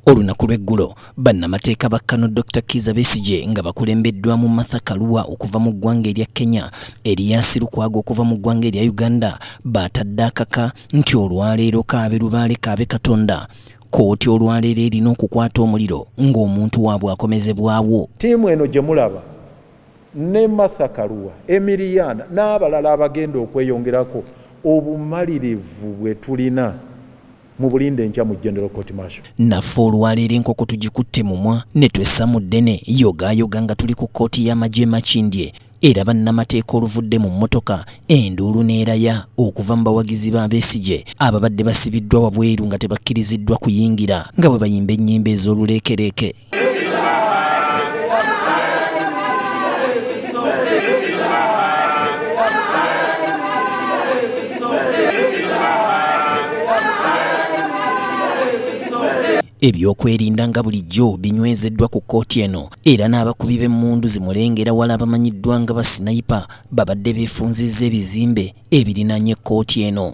Olunaku lw'eggulo bannamateeka ba Kano Dr. Kizza Besigye nga bakulembeddwamu Martha Karua okuva mu ggwanga erya Kenya, Erias Lukwago okuva mu ggwanga erya Uganda batadde akaka nti olwaleero kaabe lubaale kaabe Katonda. Kooti olwaleero erina okukwata omuliro ng'omuntu waabwe akomezebwawo. Ttiimu eno gye mulaba ne Martha Karua, Emiliana n'abalala abagenda okweyongerako obumalirivu bwe tulina mu bulinde enkya mu General Court Martial. Naffe olwaleero enkoko tugikutte mumwa ne twessa mu ddene yogayoga nga tuli ku kkooti y'amagye Makindye era bannamateeka oluvudde mu mmotoka enduulu neeraya okuva mu bawagizi ba Besigye ababadde basibiddwa wabweru nga tebakkiriziddwa kuyingira nga bwe bayimba ennyimba ez'oluleekereeke. Ebyokwerinda nga bulijjo binywezeddwa ku kkooti eno era n'abakubi b'emmundu zimulengera wala abamanyiddwa nga basinayipa babadde beefunzizza ebizimbe ebirinaanye kkooti eno.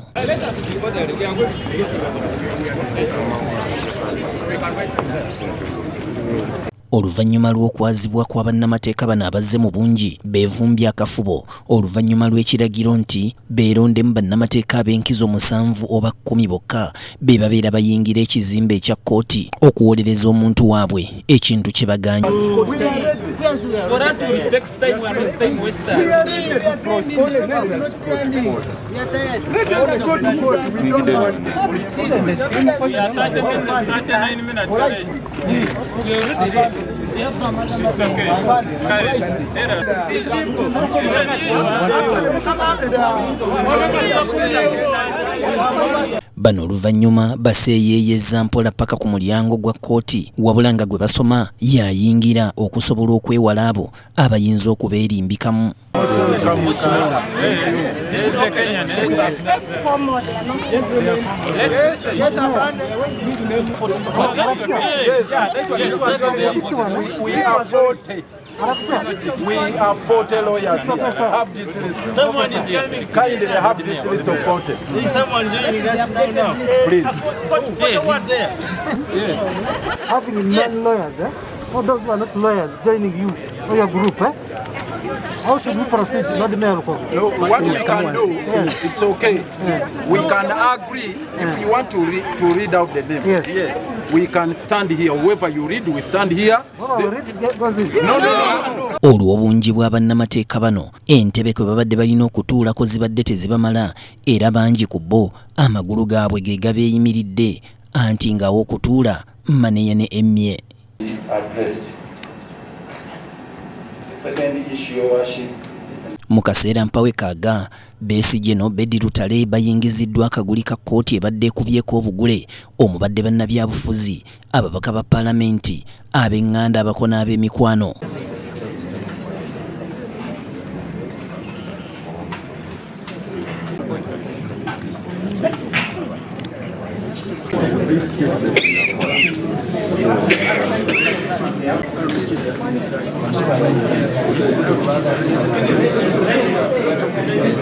Oluvannyuma lw'okwazibwa kwa bannamateeka bano abazze mu bungi beevumbye akafubo oluvannyuma lw'ekiragiro nti beerondemu bannamateeka ab'enkizo 7 oba 10 bokka be babeera bayingira ekizimbe ekya kkooti okuwolereza omuntu waabwe ekintu kye baganye. Bano oluvannyuma baseeyeeyeza mpola paka ku mulyango gwa kkooti wabula nga gwe basoma yayingira okusobola okwewala abo abayinza okubeerimbikamu. We are 40 lawyers here. Have this list. Someone is kindly have this list of 40. Someone joining us right now. Please. Who's there? Yes. Having non-lawyers, or those who are not lawyers joining you or your group, how should we proceed? Not the mail call. No, what we can do, it's okay. We can agree if you want to read out the names. Yes. We can stand here. Whoever you read, we stand here. No. Olw'obungi bwa bannamateeka bano entebe kwe babadde balina okutuulako zibadde tezibamala era bangi ku bo amagulu gaabwe ge gabeeyimiridde anti ng'aw'okutuula maneya ne emmye. Mu kaseera mpawe kaaga Besigye n'Obedi Lutale bayingiziddwa akaguli ka kkooti ebadde ekubyeko obugule omubadde bannabyabufuzi ababaka ba paalamenti ab'eŋŋanda abako n'ab'emikwano.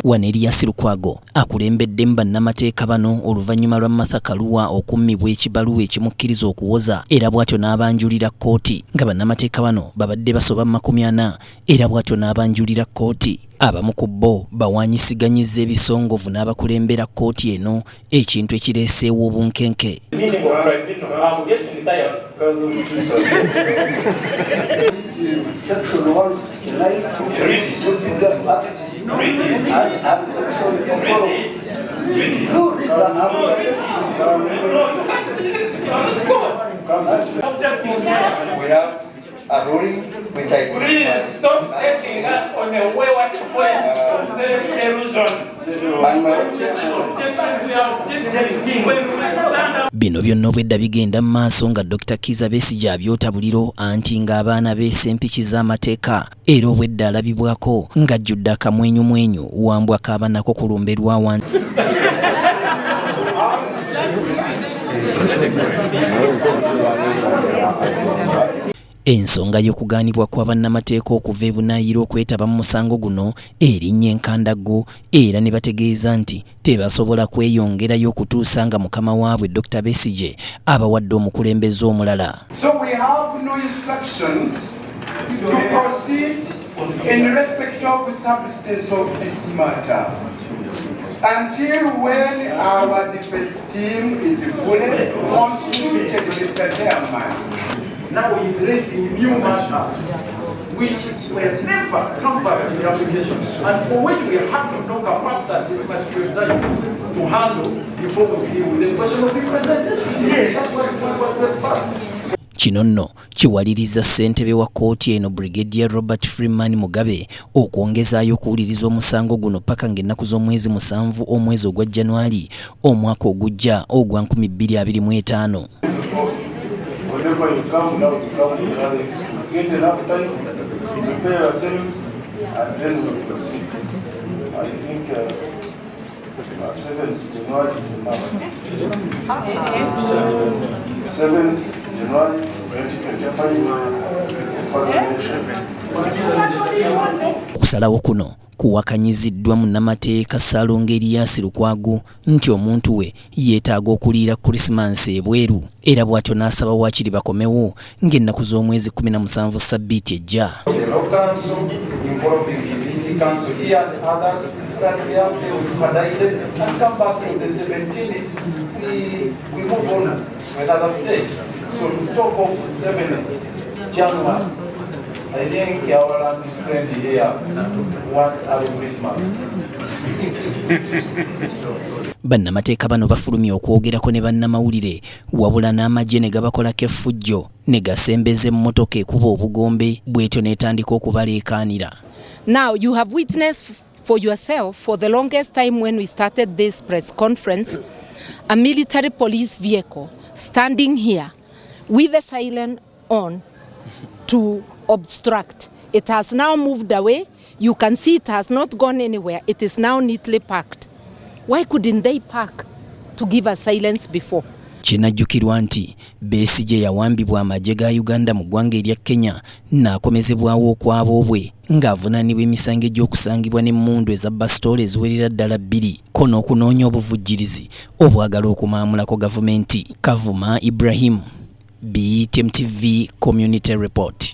Wano Erias Lukwago akulembeddemu bannamateeka bano oluvannyuma lwa Martha Karua okummibwa ekibaluwa ekimukkiriza okuwoza era bw'atyo n'abanjulira kkooti nga bannamateeka bano babadde basoba 40 era bw'atyo n'abanjulira kkooti. Abamu ku bo bawaanyisiganyizza ebisongovu n'abakulembera kkooti eno ekintu ekireeseewo obunkenke. A ruling which I please stop taking us on a wayward quest of self-erosion. Bino byonna obwedda bigenda mu maaso nga Dr. Kizza Besigye abyota buliro anti ng'abaana beesempiki z'amateeka era obwedda alabibwako ng'ajjudde akamwenyumwenyu wambwa kaabanako kulumberwa wansi. ensonga y'okugaanibwa kwa bannamateeka okuva e Bunaayira okwetaba mu musango guno erinnya enkandago era ne bategeeza nti tebasobola kweyongerayo okutuusa nga mukama waabwe Dr. Besigye abawadde omukulembeze omulala. So we have no instructions to proceed in respect of the substance of this matter until when our defense team is fully constituted, Mr. Chairman. Now he is raising new matters which were never covered in the application and for which we have no capacity at this material time to handle before we deal with the question of representation. Yes, that's what was passed. Kino nno kiwaliriza ssentebe wa kkooti eno Brigadier Robert Freeman Mugabe okwongezaayo okuwuliriza omusango guno paka ng'ennaku z'omwezi 7 omwezi ogwa January omwaka ogujja ogwa 2025. Whenever you come now, you come with others. Get enough time to prepare ourselves and then we proceed. I think 7th January is enough. 7th January 2025. Okusalawo kuno kuwakanyiziddwa munnamateeka Ssaalongo Erias Lukwago nti omuntu we yeetaaga okuliira Christmas ebweru era bw'atyo n'asaba waakiri bakomewo ng'ennaku z'omwezi 17 Ssabbiiti ejja. Council here and others that we have expedited and come back to the 17th, we move on to another stage. So to talk of 7th January, I think our land friend here wants our Christmas. Bannamateeka bano bafulumye okwogerako ne bannamawulire wabula n'amagye ne gabakolako effujjo ne gasembeza emmotoka ekuba obugombe bw'etyo n'etandika okubaleekaanira. Now, you have witnessed for yourself for the longest time when we started this press conference, a military police vehicle standing here with the siren on to obstruct. It has now moved away. You can see it has not gone anywhere. It is now neatly parked. Why couldn't they park to give us silence before? Kinajjukirwa nti Besigye yawambibwa amagye ga Uganda mu ggwanga erya Kenya n'akomezebwawo okwabo bwe ng'avunaanibwa emisango egy'okusangibwa n'emmundu eza basitoola eziwerera ddala 2 ko n'okunoonya obuvujjirizi obwagala okumaamulako gavumenti. Kavuma Ibrahim, BTM TV Community Report.